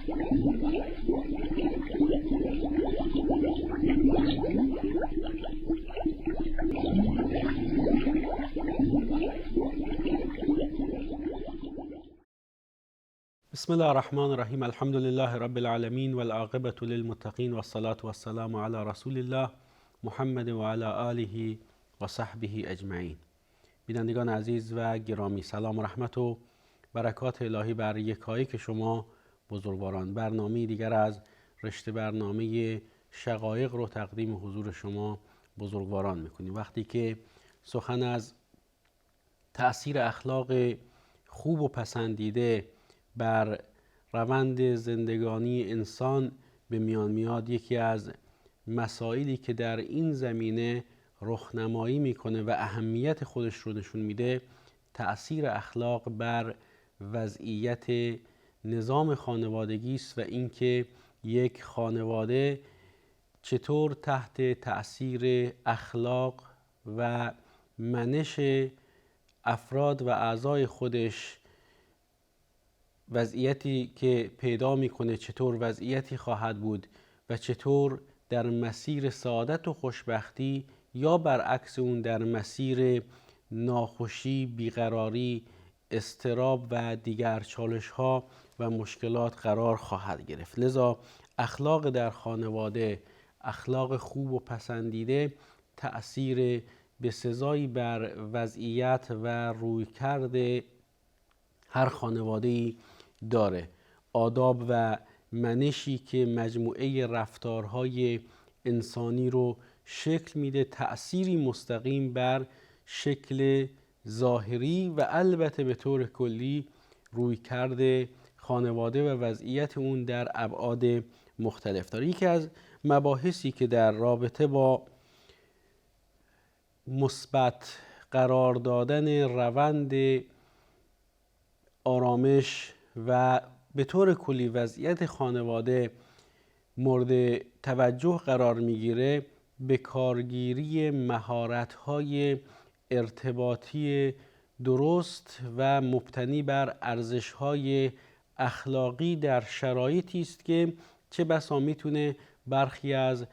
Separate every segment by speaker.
Speaker 1: بسم الله الرحمن الرحیم. الحمد لله رب العالمین والعاقبة للمتقین والصلاة والسلام علی رسول الله محمد و علی آله و صحبه اجمعین. بینندگان عزیز و گرامی، سلام و رحمت و برکات الهی بر یکایک شما بزرگواران. برنامه دیگر از رشته برنامه شقایق رو تقدیم حضور شما بزرگواران میکنیم. وقتی که سخن از تأثیر اخلاق خوب و پسندیده بر روند زندگانی انسان به میان میاد، یکی از مسائلی که در این زمینه رخنمایی میکنه و اهمیت خودش رو نشون میده، تأثیر اخلاق بر وضعیت نظام خانوادگی است و اینکه یک خانواده چطور تحت تأثیر اخلاق و منش افراد و اعضای خودش وضعیتی که پیدا میکنه چطور وضعیتی خواهد بود و چطور در مسیر سعادت و خوشبختی یا برعکس اون در مسیر ناخوشی، بیقراری، اضطراب و دیگر چالش ها و مشکلات قرار خواهد گرفت. لذا اخلاق در خانواده، اخلاق خوب و پسندیده، تأثیر بسزایی بر وضعیت و رویکرد هر خانواده‌ای داره. آداب و منشی که مجموعه رفتارهای انسانی رو شکل میده، تأثیری مستقیم بر شکل ظاهری و البته به طور کلی رویکرد خانواده و وضعیت اون در ابعاد مختلف داره. یکی از مباحثی که در رابطه با مثبت قرار دادن روند آرامش و به طور کلی وضعیت خانواده مورد توجه قرار میگیره، به کارگیری مهارت‌های ارتباطی درست و مبتنی بر ارزش‌های اخلاقی در شرایطی است که چه بسا میتونه برخی از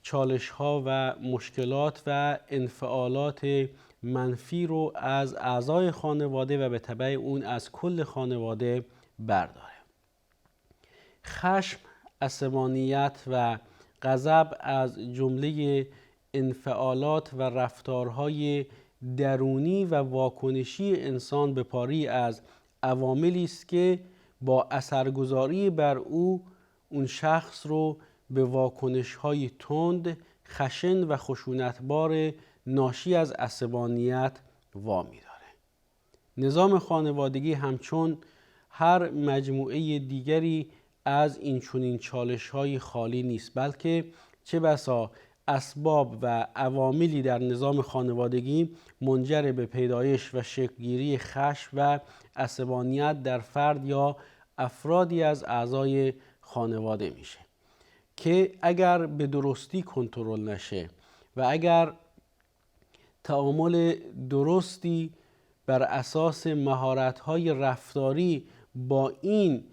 Speaker 1: چالش‌ها و مشکلات و انفعالات منفی رو از اعضای خانواده و به تبع اون از کل خانواده برداره. خشم، عصبانیت و غضب از جمله انفعالات و رفتارهای درونی و واکنشی انسان به پاری از عواملی است که با اثرگذاری بر اون شخص رو به واکنش‌های تند، خشن و خشونتبار ناشی از عصبانیت وامی داره. نظام خانوادگی همچون هر مجموعه دیگری از این چنین چالش‌های خالی نیست، بلکه چه بسا اسباب و عواملی در نظام خانوادگی منجر به پیدایش و شکل‌گیری خشم و عصبانیت در فرد یا افرادی از اعضای خانواده میشه که اگر به درستی کنترل نشه و اگر تعامل درستی بر اساس مهارت‌های رفتاری با این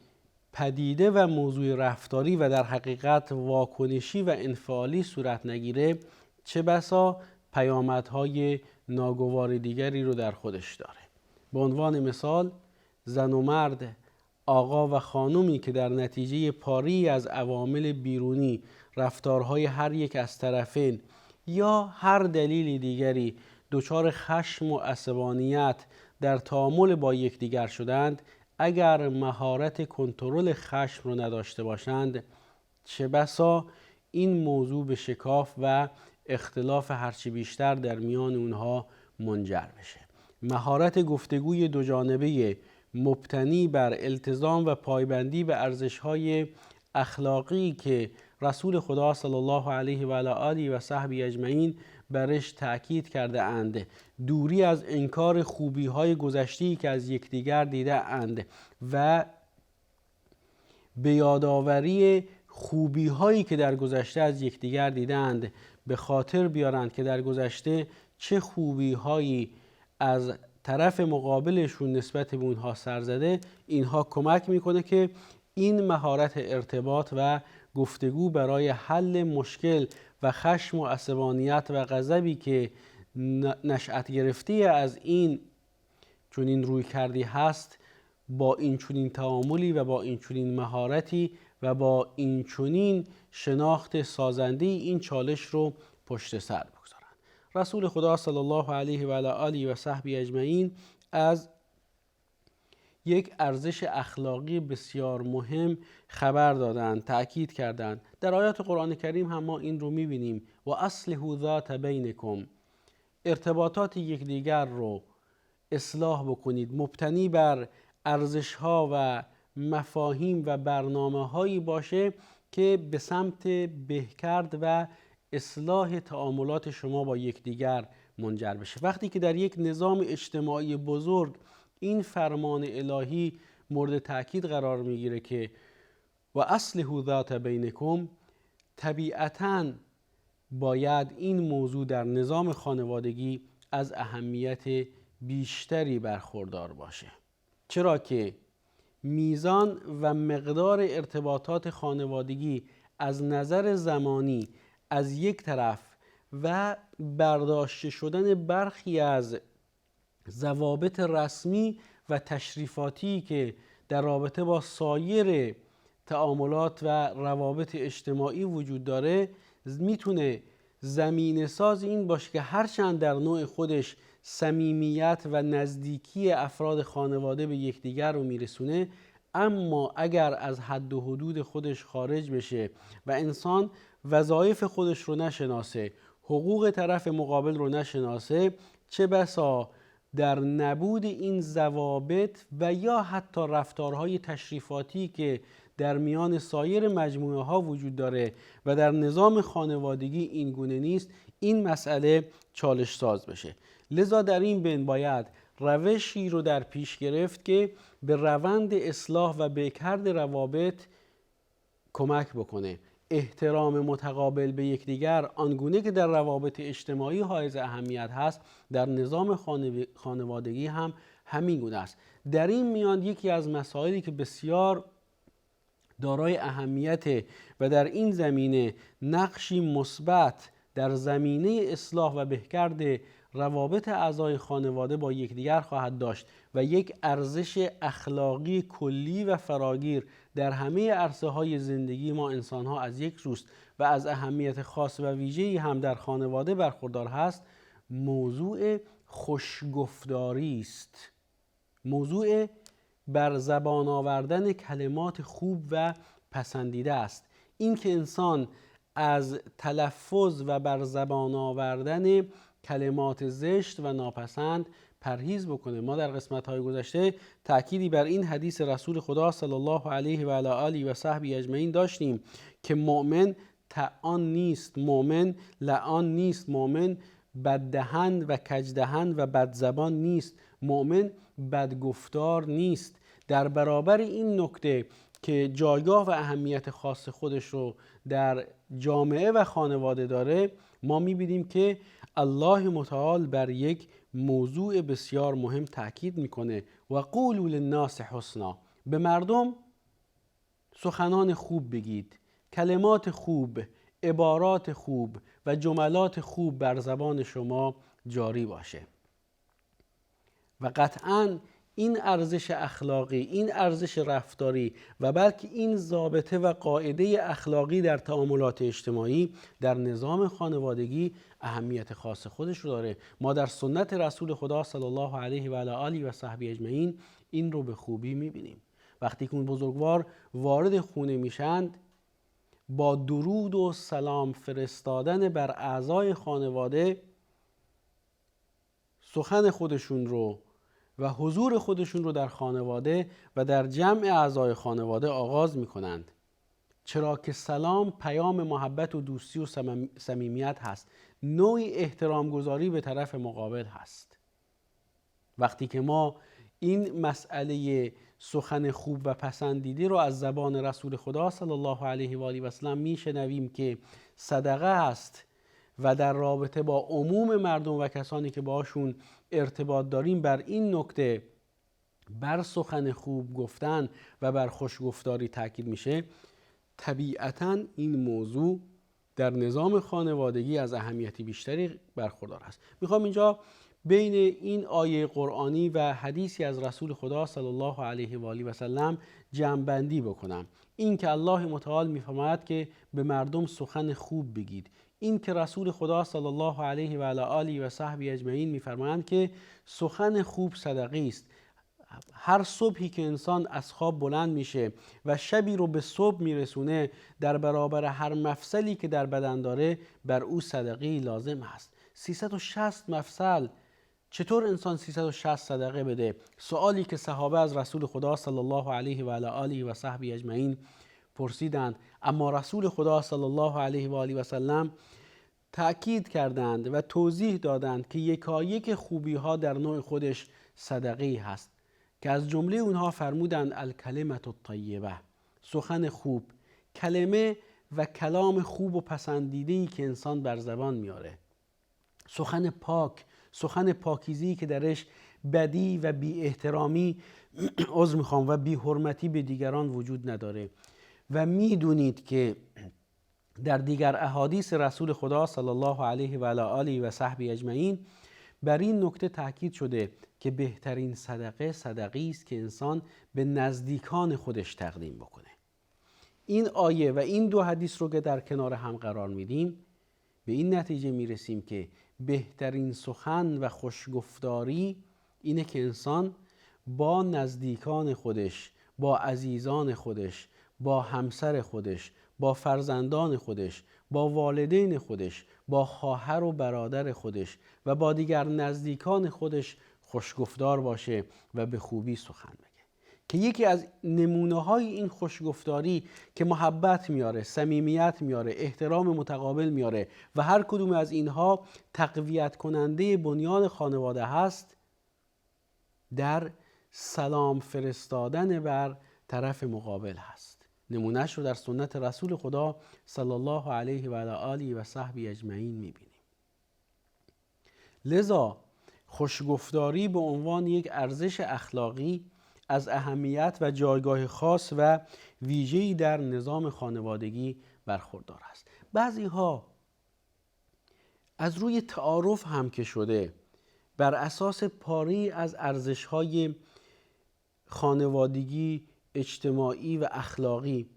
Speaker 1: پدیده و موضوع رفتاری و در حقیقت واکنشی و انفعالی صورت نگیره، چه بسا پیامدهای ناگوار دیگری رو در خودش داره. به عنوان مثال، زن و مرد، آقا و خانومی که در نتیجه پاری از عوامل بیرونی، رفتارهای هر یک از طرفین یا هر دلیل دیگری دچار خشم و عصبانیت در تعامل با یکدیگر شدند، اگر مهارت کنترل خشم رو نداشته باشند، چه بسا این موضوع به شکاف و اختلاف هرچی بیشتر در میان اونها منجر بشه. مهارت گفتگوی دو جانبه مبتنی بر التزام و پایبندی به ارزش‌های اخلاقی که رسول خدا صلی الله علیه و آله و صحبه اجمعین برش تأکید کرده اند، دوری از انکار خوبی‌های گذشته‌ای که از یکدیگر دیده اند و به یادآوری خوبی‌هایی که در گذشته از یکدیگر دیدند، به خاطر بیارند که در گذشته چه خوبی‌هایی از طرف مقابلشون نسبت به اونها سر زده. اینها کمک میکنه که این مهارت ارتباط و گفتگو برای حل مشکل و خشم و عصبانیت و غضبی که نشأت گرفته از این چنین روی کردی هست، با این چنین تعاملی و با این چنین مهارتی و با این چنین شناخت سازنده این چالش رو پشت سر بگذارند. رسول خدا صلی الله علیه و آله و صحبه اجمعین از یک ارزش اخلاقی بسیار مهم خبر دادند، تأکید کردند. در آیات قرآن کریم هم ما این رو می‌بینیم: و اصلحوا ذات بینکم، ارتباطات یکدیگر رو اصلاح بکنید، مبتنی بر ارزش‌ها و مفاهیم و برنامه‌هایی باشه که به سمت بهکرد و اصلاح تعاملات شما با یکدیگر منجر بشه. وقتی که در یک نظام اجتماعی بزرگ این فرمان الهی مورد تأکید قرار میگیره که و اصلحوا ذات بینکم، طبیعتاً باید این موضوع در نظام خانوادگی از اهمیت بیشتری برخوردار باشه، چرا که میزان و مقدار ارتباطات خانوادگی از نظر زمانی از یک طرف و برداشته شدن برخی از ضوابط رسمی و تشریفاتی که در رابطه با سایر تعاملات و روابط اجتماعی وجود داره میتونه زمینه ساز این باشه که هرچند در نوع خودش صمیمیت و نزدیکی افراد خانواده به یکدیگر رو میرسونه، اما اگر از حد و حدود خودش خارج بشه و انسان وظایف خودش رو نشناسه، حقوق طرف مقابل رو نشناسه، چه بسا در نبود این ضوابط و یا حتی رفتارهای تشریفاتی که در میان سایر مجموعه ها وجود داره و در نظام خانوادگی این گونه نیست، این مسئله چالش ساز بشه. لذا در این بین باید روشی رو در پیش گرفت که به روند اصلاح و بهکرد روابط کمک بکنه. احترام متقابل به یکدیگر آنگونه که در روابط اجتماعی حائز اهمیت هست، در نظام خانوادگی هم همین گونه است. در این میان یکی از مسائلی که بسیار دارای اهمیت و در این زمینه نقشی مثبت در زمینه اصلاح و بهکرد روابط اعضای خانواده با یکدیگر خواهد داشت و یک ارزش اخلاقی کلی و فراگیر در همه عرصه‌های زندگی ما انسان‌ها از یک روست و از اهمیت خاص و ویژه‌ای هم در خانواده برخوردار هست، موضوع خوشگفتاری است. موضوع بر زبان آوردن کلمات خوب و پسندیده است. این که انسان از تلفظ و بر زبان آوردن کلمات زشت و ناپسند پرهیز بکنه. ما در قسمت‌های گذشته تأکیدی بر این حدیث رسول خدا صلی الله علیه و آله و صحبه اجمعین داشتیم که مؤمن طعان نیست، مؤمن لعان نیست، مؤمن بددهن و کجدهن و بدزبان نیست، مؤمن بدگفتار نیست. در برابر این نکته که جایگاه و اهمیت خاص خودش رو در جامعه و خانواده داره، ما می‌بینیم که الله متعال بر یک موضوع بسیار مهم تأکید میکنه: و قولوا للناس حسنا، به مردم سخنان خوب بگید، کلمات خوب، عبارات خوب و جملات خوب بر زبان شما جاری باشه. و قطعاً این ارزش اخلاقی، این ارزش رفتاری و بلکه این ضابطه و قاعده اخلاقی در تعاملات اجتماعی در نظام خانوادگی اهمیت خاص خودش رو داره. ما در سنت رسول خدا صلی الله علیه و آله و صحبه اجمعین این رو به خوبی میبینیم. وقتی که اون بزرگوار وارد خونه میشند، با درود و سلام فرستادن بر اعضای خانواده سخن خودشون رو و حضور خودشون رو در خانواده و در جمع اعضای خانواده آغاز میکنند، چرا که سلام پیام محبت و دوستی و صمیمیت هست، نوعی احترام گذاری به طرف مقابل هست. وقتی که ما این مسئله سخن خوب و پسندیده رو از زبان رسول خدا صلی الله علیه و آله و سلم میشنویم که صدقه است و در رابطه با عموم مردم و کسانی که باشون ارتباط داریم بر این نکته بر سخن خوب گفتن و بر خوشگفتاری تاکید میشه، طبیعتاً این موضوع در نظام خانوادگی از اهمیتی بیشتری برخوردار است. میخوام اینجا بین این آیه قرآنی و حدیثی از رسول خدا صلی الله علیه و آله و سلم جمع‌بندی بکنم. این که الله متعال میفرماید که به مردم سخن خوب بگید، این که رسول خدا صلی الله علیه و آله و صحبه اجمعین میفرمایند که سخن خوب صدقه است. هر صبحی که انسان از خواب بلند میشه و شبی رو به صبح میرسونه، در برابر هر مفصلی که در بدن داره بر او صدقه لازم است. 360 مفصل، چطور انسان 360 صدقه بده؟ سوالی که صحابه از رسول خدا صلی الله علیه و آله و صحبه اجمعین پرسیدند، اما رسول خدا صلی الله علیه و آله و سلم تأکید کردند و توضیح دادند که یکایک خوبی ها در نوع خودش صدقه هست، که از جمله اونها فرمودند الکلمة الطیبه، سخن خوب، کلمه و کلام خوب و پسندیده‌ای که انسان بر زبان میاره، سخن پاک، سخن پاکیزی که درش بدی و بی احترامی و بی حرمتی به دیگران وجود نداره. و میدونید که در دیگر احادیث رسول خدا صلی الله علیه و آله و صحبه اجمعین بر این نکته تاکید شده که بهترین صدقه صدقی است که انسان به نزدیکان خودش تقدیم بکنه. این آیه و این دو حدیث رو که در کنار هم قرار میدیم، به این نتیجه میرسیم که بهترین سخن و خوشگفتاری اینه که انسان با نزدیکان خودش، با عزیزان خودش، با همسر خودش، با فرزندان خودش، با والدین خودش، با خواهر و برادر خودش و با دیگر نزدیکان خودش خوشگفتار باشه و به خوبی سخن بگه. که یکی از نمونه های این خوشگفتاری که محبت میاره، صمیمیت میاره، احترام متقابل میاره و هر کدوم از اینها تقویت کننده بنیان خانواده هست، در سلام فرستادن بر طرف مقابل هست. نمونهش رو در سنت رسول خدا صلی الله علیه و آله و صحبه اجمعین میبینیم. لذا خوشگفتاری به عنوان یک ارزش اخلاقی از اهمیت و جایگاه خاص و ویژه‌ای در نظام خانوادگی برخوردار است. بعضی ها از روی تعارف هم که شده، بر اساس پاری از ارزش‌های خانوادگی، اجتماعی و اخلاقی،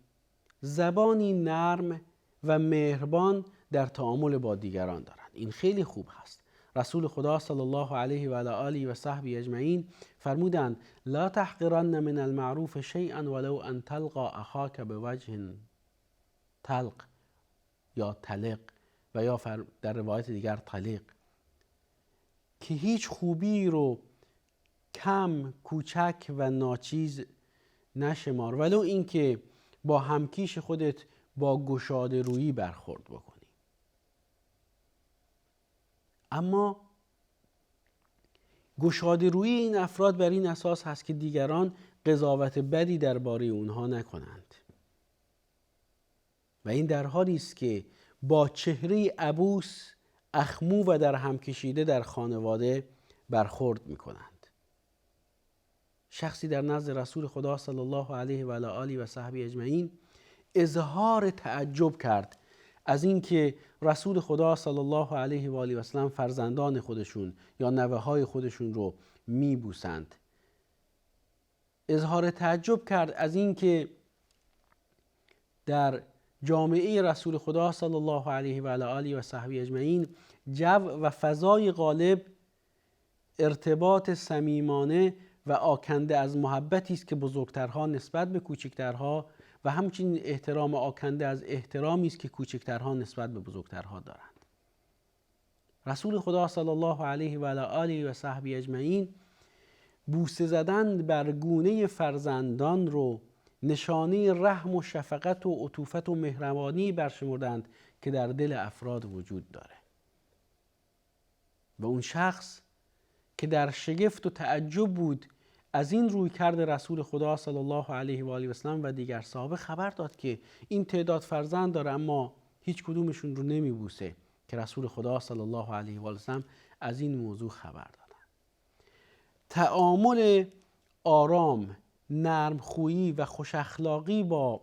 Speaker 1: زبانی نرم و مهربان در تعامل با دیگران دارند. این خیلی خوب هست. رسول خدا صلی الله علیه و آله و صحبه اجمعین فرمودند لا تحقرن من المعروف شیئا ولو ان تلقى اخاک بوجه طلق یا طلق و یا در روایت دیگر طلیق، که هیچ خوبی رو کم، کوچک و ناچیز نشمار، ولو اینکه با همکیش خودت با گشاده رویی برخورد بکنی. اما گشاده رویی این افراد بر این اساس هست که دیگران قضاوت بدی درباره اونها نکنند و این در حالی است که با چهره عبوس، اخمو و در هم کشیده در خانواده برخورد میکنند. شخصی در نزد رسول خدا صلی الله علیه و آله و صحبه اجمعین اظهار تعجب کرد از اینکه رسول خدا صلی الله علیه و آله و سلم فرزندان خودشون یا نوه‌های خودشون رو میبوسند. اظهار تعجب کرد از اینکه در جامعه رسول خدا صلی الله علیه و آله و صحبه اجمعین جو و فضای غالب ارتباط صمیمانه و آکنده از محبتی است که بزرگترها نسبت به کوچکترها و همچنین احترام آکنده از احترامی است که کوچکترها نسبت به بزرگترها دارند. رسول خدا صلی الله علیه و آله و صحبه اجمعین بوسه زدن بر گونه فرزندان رو نشانه رحم و شفقت و عطوفت و مهربانی برشمردند که در دل افراد وجود داره. و اون شخص که در شگفت و تعجب بود از این روی کرد رسول خدا صلی الله علیه و آله و سلم و دیگر صحابه، خبر داد که این تعداد فرزند داره اما هیچ کدومشون رو نمیبوسه، که رسول خدا صلی الله علیه و آله و سلم از این موضوع خبر دادن. تعامل آرام، نرمخویی و خوش اخلاقی با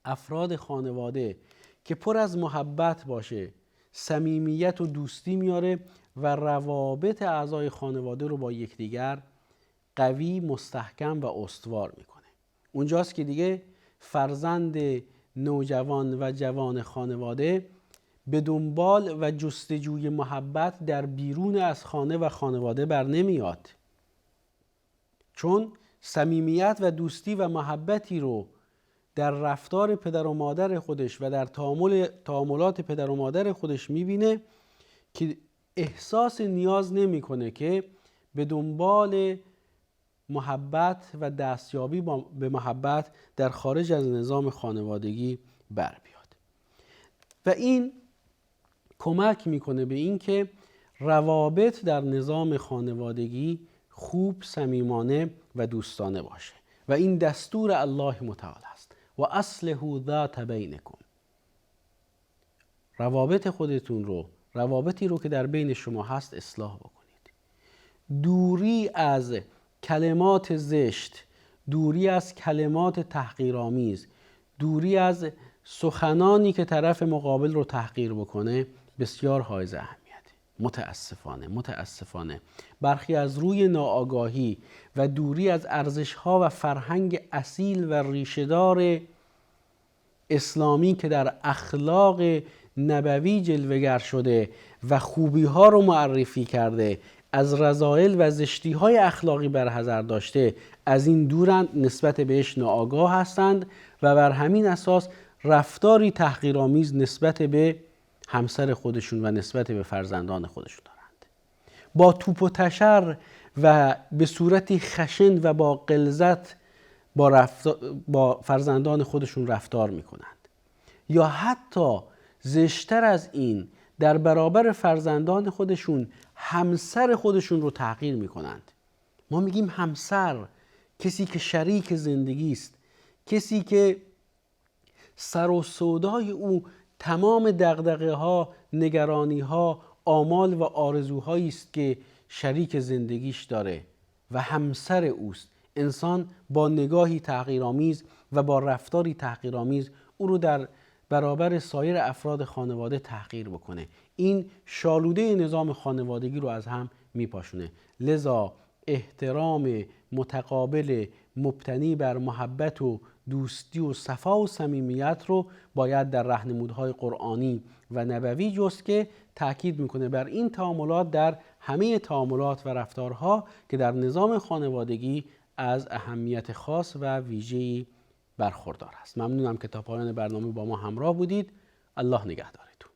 Speaker 1: افراد خانواده که پر از محبت باشه، صمیمیت و دوستی میاره و روابط اعضای خانواده رو با یکدیگر قوی، مستحکم و استوار میکنه. اونجاست که دیگه فرزند نوجوان و جوان خانواده به دنبال و جستجوی محبت در بیرون از خانه و خانواده بر نمیاد، چون صمیمیت و دوستی و محبتی رو در رفتار پدر و مادر خودش و در تعاملات پدر و مادر خودش میبینه که احساس نیاز نمیکنه که به دنبال محبت و دستیابی به محبت در خارج از نظام خانوادگی بر بیاد. و این کمک میکنه به این که روابط در نظام خانوادگی خوب، صمیمانه و دوستانه باشه و این دستور الله متعال است. و اصلحوا ذات بینکم. روابط خودتون رو، روابطی رو که در بین شما هست، اصلاح بکنید. دوری از کلمات زشت، دوری از کلمات تحقیرآمیز، دوری از سخنانی که طرف مقابل رو تحقیر بکنه بسیار حائز اهمیته. متاسفانه برخی از روی ناآگاهی و دوری از ارزش‌ها و فرهنگ اصیل و ریشه‌دار اسلامی که در اخلاق نبوی جلوه‌گر شده و خوبی‌ها رو معرفی کرده، از رذائل و زشتی‌های اخلاقی برحذر داشته، از این دورند، نسبت بهش ناآگاه هستند و بر همین اساس رفتاری تحقیرآمیز نسبت به همسر خودشون و نسبت به فرزندان خودشون دارند. با توپ و تشر و به صورتی خشن و با غلظت با فرزندان خودشون رفتار میکنند، یا حتی زشتر از این در برابر فرزندان خودشون همسر خودشون رو تحقیر میکنند. ما میگیم همسر، کسی که شریک زندگی است، کسی که سر و سودای او تمام دغدغه ها، نگرانی ها، آمال و آرزوهایی است که شریک زندگیش داره و همسر اوست. انسان با نگاهی تحقیرآمیز و با رفتاری تحقیرآمیز او رو در برابر سایر افراد خانواده تحقیر بکنه، این شالوده نظام خانوادگی رو از هم میپاشونه. لذا احترام متقابل مبتنی بر محبت و دوستی و صفا و صمیمیت رو باید در راهنمودهای قرآنی و نبوی جست که تاکید میکنه بر این تعاملات در همه تعاملات و رفتارها که در نظام خانوادگی از اهمیت خاص و ویژه‌ای برخوردار است. ممنونم که تا پایان برنامه با ما همراه بودید. الله نگهدارتون.